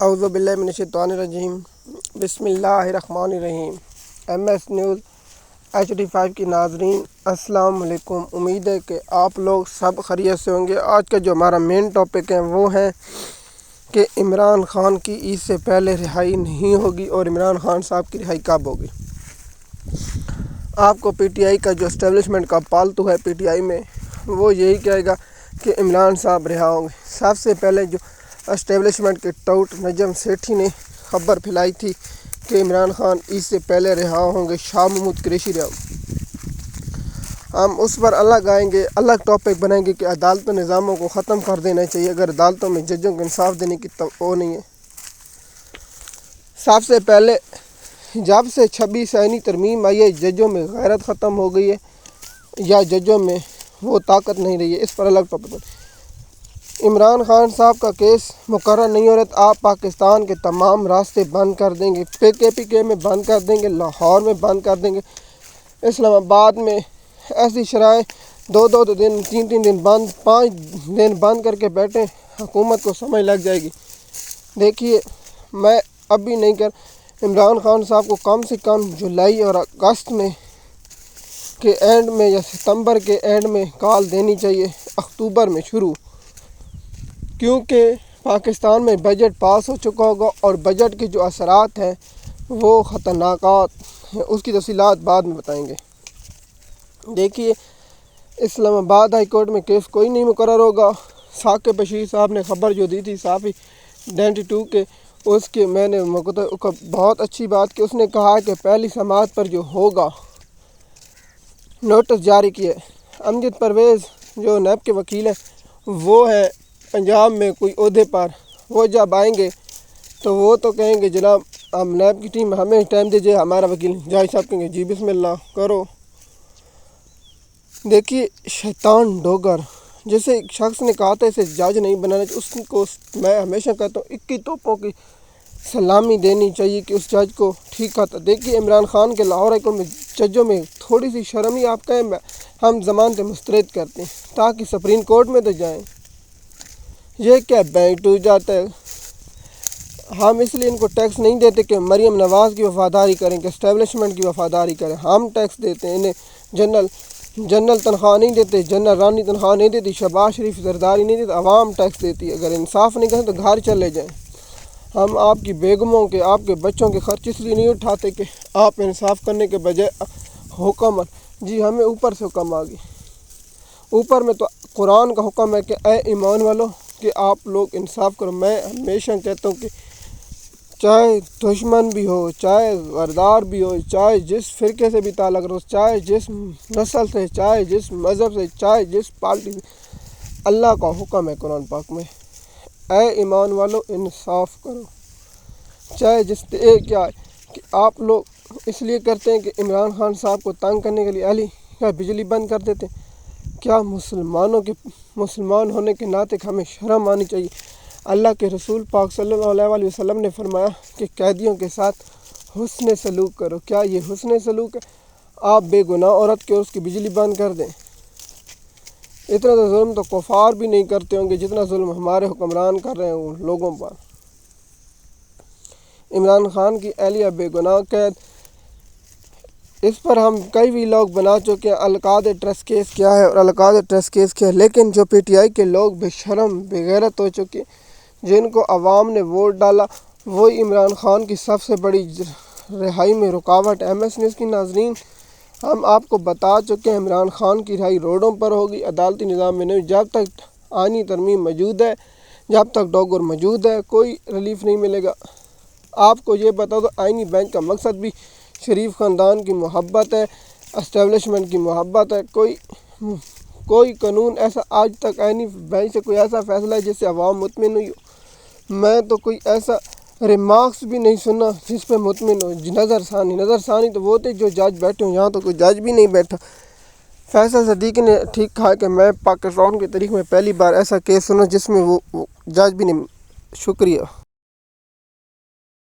اعوذ باللہ من الشیطان الرجیم بسم اللہ الرحمن الرحیم۔ MS نیوز HD5 کی ناظرین السلام علیکم۔ امید ہے کہ آپ لوگ سب خیریت سے ہوں گے۔ آج کا جو ہمارا مین ٹاپک ہے وہ ہے کہ عمران خان کی عید سے پہلے رہائی نہیں ہوگی اور عمران خان صاحب کی رہائی کب ہوگی۔ آپ کو PTI کا جو اسٹیبلشمنٹ کا پالتو ہے PTI میں، وہ یہی کہے گا کہ عمران صاحب رہا ہوں گے۔ سب سے پہلے جو اسٹیبلشمنٹ کے ٹاؤٹ نجم سیٹھی نے خبر پھیلائی تھی کہ عمران خان عید سے پہلے رہا ہوں گے، شاہ محمود قریشی رہا ہوں۔ ہم اس پر الگ آئیں گے، الگ ٹاپک بنائیں گے کہ عدالت و نظاموں کو ختم کر دینا چاہیے اگر عدالتوں میں ججوں کو انصاف دینے کی وہ نہیں ہے۔ سب سے پہلے جب سے 26 آئینی ترمیم آئی ہے، ججوں میں غیرت ختم ہو گئی ہے یا ججوں میں وہ طاقت نہیں رہی ہے، اس پر الگ ٹاپک بنائیں۔ عمران خان صاحب کا کیس مقرر نہیں ہو رہا تو آپ پاکستان کے تمام راستے بند کر دیں گے، KPK میں بند کر دیں گے، لاہور میں بند کر دیں گے، اسلام آباد میں ایسی شرائط 2 دن 3 دن بند، 5 دن بند کر کے بیٹھیں، حکومت کو سمجھ لگ جائے گی۔ دیکھیے، میں ابھی نہیں عمران خان صاحب کو کم سے کم جولائی اور اگست میں کے اینڈ میں یا ستمبر کے اینڈ میں کال دینی چاہیے، اکتوبر میں شروع، کیونکہ پاکستان میں بجٹ پاس ہو چکا ہوگا اور بجٹ کے جو اثرات ہیں وہ خطرناکات ہیں، اس کی تفصیلات بعد میں بتائیں گے۔ دیکھیے، اسلام آباد ہائی کورٹ میں کیس کوئی نہیں مقرر ہوگا۔ ثاقب بشیر صاحب نے خبر جو دی تھی صافی 92 کے، اس کے میں نے بہت اچھی بات کہ اس نے کہا کہ پہلی سماعت پر جو ہوگا نوٹس جاری کیے۔ امجد پرویز جو نیب کے وکیل ہیں، وہ ہے پنجاب میں کوئی عہدے پر، وہ جب آئیں گے تو وہ تو کہیں گے جناب ہم نیب کی ٹیم ہمیں ٹائم دیجیے، ہمارا وکیل جاج صاحب کہیں گے جی بسم اللہ کرو۔ دیکھیے، شیطان ڈوگر جسے ایک شخص نے کہا تھا اسے جج نہیں بنانا چاہیے، اس کو میں ہمیشہ کہتا ہوں 21 توپوں کی سلامی دینی چاہیے کہ اس جج کو ٹھیک کرتا۔ دیکھیے، عمران خان کے لاہور ہائی کورٹ میں ججوں میں تھوڑی سی شرم ہی آپ کہیں ہم ضمانت مسترد کرتے ہیں تاکہ سپریم کورٹ میں تو جائیں، یہ کیا بینک ٹوٹ جاتا ہے۔ ہم اس لیے ان کو ٹیکس نہیں دیتے کہ مریم نواز کی وفاداری کریں، کہ اسٹیبلشمنٹ کی وفاداری کریں، ہم ٹیکس دیتے ہیں انہیں۔ جنرل تنخواہ نہیں دیتے، جنرل رانی تنخواہ نہیں دیتی، شہباز شریف زرداری نہیں دیتے، عوام ٹیکس دیتی ہے۔ اگر انصاف نہیں کریں تو گھر چلے جائیں۔ ہم آپ کی بیگموں کے، آپ کے بچوں کے خرچ اس لیے نہیں اٹھاتے کہ آپ انصاف کرنے کے بجائے حکم، جی ہمیں اوپر سے حکم آ گئی۔ اوپر میں تو قرآن کا حکم ہے کہ اے ایمان والو کہ آپ لوگ انصاف کرو۔ میں ہمیشہ کہتا ہوں کہ چاہے دشمن بھی ہو، چاہے غدار بھی ہو، چاہے جس فرقے سے بھی تعلق رہو، چاہے جس نسل سے، چاہے جس مذہب سے، چاہے جس پارٹی سے، اللہ کا حکم ہے قرآن پاک میں، اے ایمان والو انصاف کرو۔ چاہے جس کیا ہے کہ آپ لوگ اس لیے کرتے ہیں کہ عمران خان صاحب کو تنگ کرنے کے لیے علی کا بجلی بند کر دیتے ہیں۔ کیا مسلمان ہونے کے ناطے ہمیں شرم آنی چاہیے۔ اللہ کے رسول پاک صلی اللہ علیہ وسلم نے فرمایا کہ قیدیوں کے ساتھ حسن سلوک کرو۔ کیا یہ حسن سلوک ہے؟ آپ بے گناہ عورت کے اس کی بجلی بند کر دیں۔ اتنا تو ظلم تو کفار بھی نہیں کرتے ہوں گے جتنا ظلم ہمارے حکمران کر رہے ہیں ان لوگوں پر۔ عمران خان کی اہلیہ بے گناہ قید، اس پر ہم کئی ویلاگ بنا چکے ہیں، القادر ٹرسٹ کیس کیا ہے اور القادر ٹرسٹ کیس کیا ہے، لیکن جو PTI کے لوگ بے شرم بے غیرت ہو چکے، جن کو عوام نے ووٹ ڈالا، وہی عمران خان کی سب سے بڑی رہائی میں رکاوٹ۔ MS نیوز کی ناظرین، ہم آپ کو بتا چکے ہیں عمران خان کی رہائی روڈوں پر ہوگی، عدالتی نظام میں نہیں۔ جب تک آئینی ترمیم موجود ہے، جب تک ڈوگر موجود ہے، کوئی ریلیف نہیں ملے گا۔ آپ کو یہ بتا دو آئینی بینچ کا مقصد بھی شریف خاندان کی محبت ہے، اسٹیبلشمنٹ کی محبت ہے۔ کوئی قانون ایسا آج تک آئینی بینچ سے کوئی ایسا فیصلہ ہے جس سے عوام مطمئن ہوئی ہو، میں تو کوئی ایسا ریمارکس بھی نہیں سنا جس پہ مطمئن ہو۔ نظر ثانی تو وہ تھے جو جج بیٹھے ہوں، یہاں تو کوئی جج بھی نہیں بیٹھا۔ فیصل صدیقی نے ٹھیک کہا کہ میں پاکستان کی تاریخ میں پہلی بار ایسا کیس سنا جس میں وہ جج بھی نہیں۔ شکریہ۔